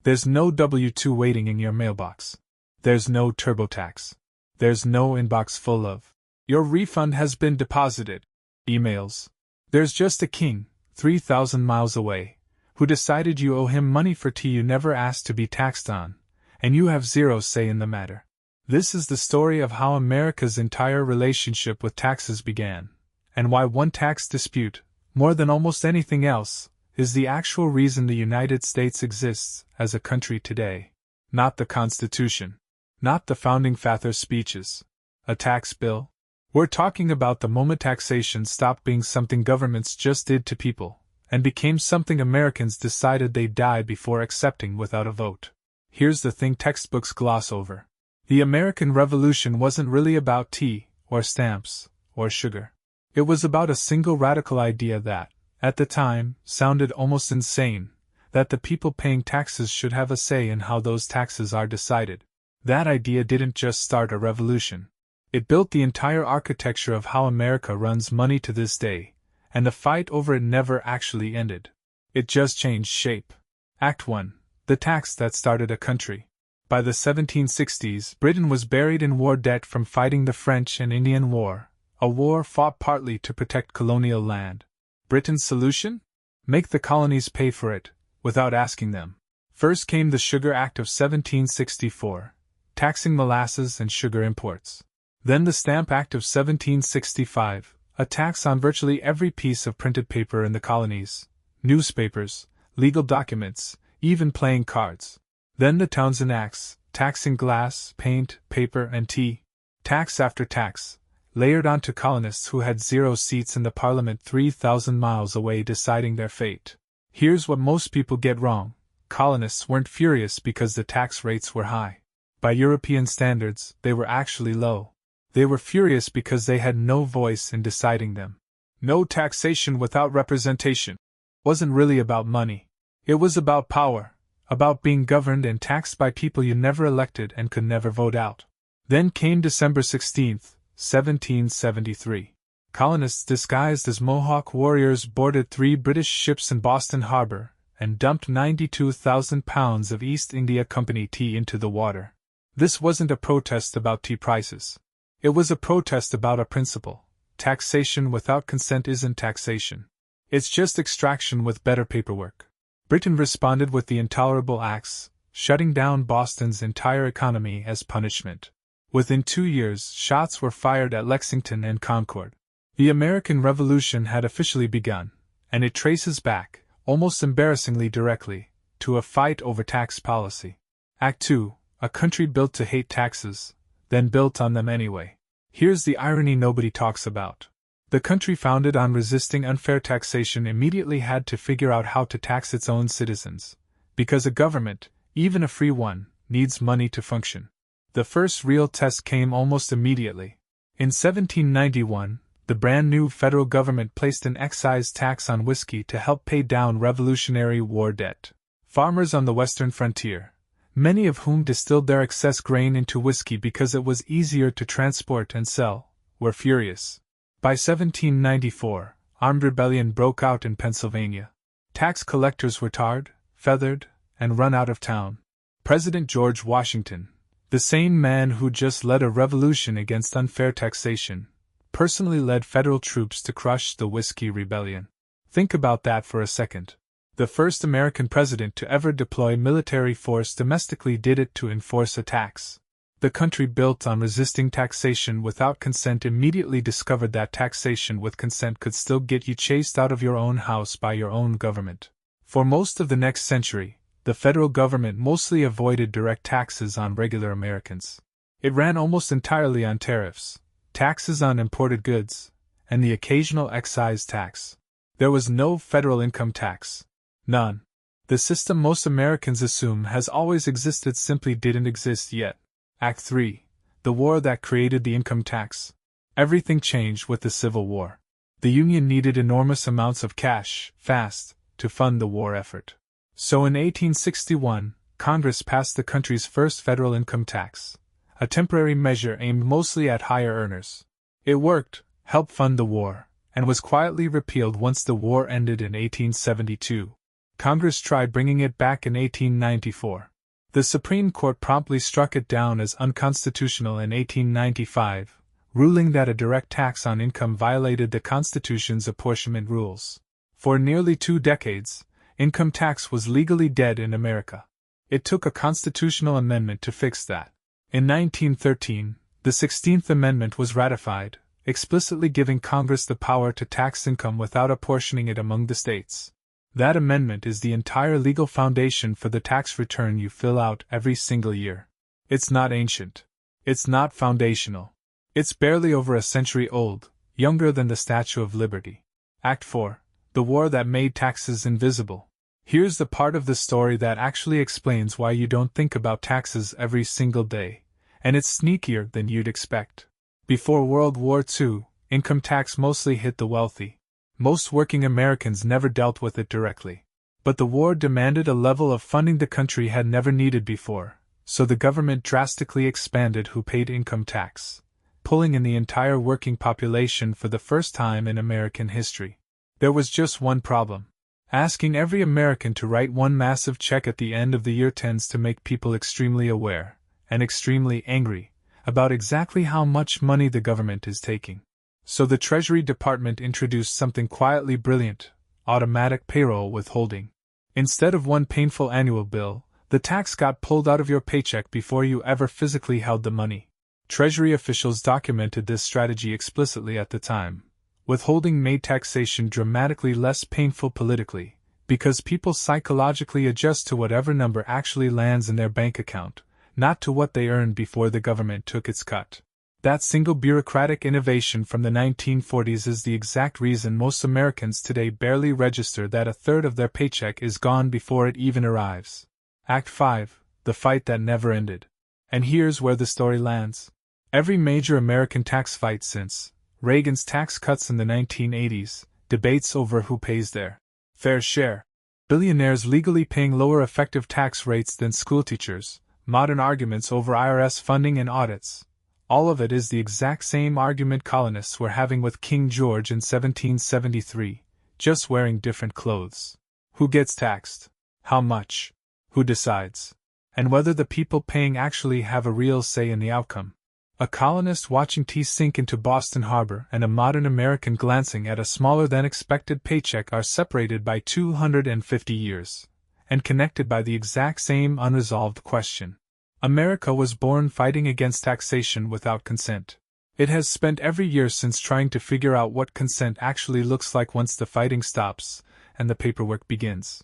There's no W-2 waiting in your mailbox. There's no TurboTax. There's no inbox full of "Your refund has been deposited" emails. There's just a king, 3,000 miles away, who decided you owe him money for tea you never asked to be taxed on, and you have zero say in the matter. This is the story of how America's entire relationship with taxes began, and why one tax dispute, more than almost anything else, is the actual reason the United States exists as a country today. Not the Constitution. Not the Founding Fathers' speeches. A tax bill? We're talking about the moment taxation stopped being something governments just did to people, and became something Americans decided they'd die before accepting without a vote. Here's the thing textbooks gloss over. The American Revolution wasn't really about tea, or stamps, or sugar. It was about a single radical idea that, at the time, sounded almost insane, that the people paying taxes should have a say in how those taxes are decided. That idea didn't just start a revolution. It built the entire architecture of how America runs money to this day, and the fight over it never actually ended. It just changed shape. Act 1. The tax that started a country. By the 1760s, Britain was buried in war debt from fighting the French and Indian War, a war fought partly to protect colonial land. Britain's solution? Make the colonies pay for it, without asking them. First came the Sugar Act of 1764, taxing molasses and sugar imports. Then the Stamp Act of 1765, a tax on virtually every piece of printed paper in the colonies, newspapers, legal documents, even playing cards. Then the Townshend Acts, taxing glass, paint, paper, and tea. Tax after tax, layered onto colonists who had zero seats in the parliament 3,000 miles away deciding their fate. Here's what most people get wrong. Colonists weren't furious because the tax rates were high. By European standards, they were actually low. They were furious because they had no voice in deciding them. No taxation without representation. Wasn't really about money. It was about power, about being governed and taxed by people you never elected and could never vote out. Then came December 16, 1773. Colonists disguised as Mohawk warriors boarded 3 British ships in Boston Harbor and dumped 92,000 pounds of East India Company tea into the water. This wasn't a protest about tea prices. It was a protest about a principle. Taxation without consent isn't taxation. It's just extraction with better paperwork. Britain responded with the Intolerable Acts, shutting down Boston's entire economy as punishment. Within 2 years, shots were fired at Lexington and Concord. The American Revolution had officially begun, and it traces back, almost embarrassingly directly, to a fight over tax policy. Act 2, a country built to hate taxes, then built on them anyway. Here's the irony nobody talks about. The country founded on resisting unfair taxation immediately had to figure out how to tax its own citizens, because a government, even a free one, needs money to function. The first real test came almost immediately. In 1791, the brand new federal government placed an excise tax on whiskey to help pay down Revolutionary War debt. Farmers on the western frontier, many of whom distilled their excess grain into whiskey because it was easier to transport and sell, were furious. By 1794, armed rebellion broke out in Pennsylvania. Tax collectors were tarred, feathered, and run out of town. President George Washington, the same man who just led a revolution against unfair taxation, personally led federal troops to crush the Whiskey Rebellion. Think about that for a second. The first American president to ever deploy military force domestically did it to enforce a tax. The country built on resisting taxation without consent immediately discovered that taxation with consent could still get you chased out of your own house by your own government. For most of the next century, the federal government mostly avoided direct taxes on regular Americans. It ran almost entirely on tariffs, taxes on imported goods, and the occasional excise tax. There was no federal income tax. None. The system most Americans assume has always existed simply didn't exist yet. Act 3. The war that created the income tax. Everything changed with the Civil War. The Union needed enormous amounts of cash, fast, to fund the war effort. So in 1861, Congress passed the country's first federal income tax, a temporary measure aimed mostly at higher earners. It worked, helped fund the war, and was quietly repealed once the war ended in 1872. Congress tried bringing it back in 1894. The Supreme Court promptly struck it down as unconstitutional in 1895, ruling that a direct tax on income violated the Constitution's apportionment rules. For nearly 2 decades, income tax was legally dead in America. It took a constitutional amendment to fix that. In 1913, the 16th Amendment was ratified, explicitly giving Congress the power to tax income without apportioning it among the states. That amendment is the entire legal foundation for the tax return you fill out every single year. It's not ancient. It's not foundational. It's barely over a century old, younger than the Statue of Liberty. Act 4. The War That Made Taxes Invisible. Here's the part of the story that actually explains why you don't think about taxes every single day, and it's sneakier than you'd expect. Before World War II, income tax mostly hit the wealthy. Most working Americans never dealt with it directly. But the war demanded a level of funding the country had never needed before, so the government drastically expanded who paid income tax, pulling in the entire working population for the first time in American history. There was just one problem. Asking every American to write one massive check at the end of the year tends to make people extremely aware, and extremely angry, about exactly how much money the government is taking. So the Treasury Department introduced something quietly brilliant: automatic payroll withholding. Instead of one painful annual bill, the tax got pulled out of your paycheck before you ever physically held the money. Treasury officials documented this strategy explicitly at the time. Withholding made taxation dramatically less painful politically, because people psychologically adjust to whatever number actually lands in their bank account, not to what they earned before the government took its cut. That single bureaucratic innovation from the 1940s is the exact reason most Americans today barely register that a third of their paycheck is gone before it even arrives. Act 5. The Fight That Never Ended. And here's where the story lands. Every major American tax fight since Reagan's tax cuts in the 1980s, debates over who pays their fair share. Billionaires legally paying lower effective tax rates than schoolteachers, modern arguments over IRS funding and audits. All of it is the exact same argument colonists were having with King George in 1773, just wearing different clothes. Who gets taxed? How much? Who decides? And whether the people paying actually have a real say in the outcome. A colonist watching tea sink into Boston Harbor and a modern American glancing at a smaller-than-expected paycheck are separated by 250 years, and connected by the exact same unresolved question. America was born fighting against taxation without consent. It has spent every year since trying to figure out what consent actually looks like once the fighting stops and the paperwork begins.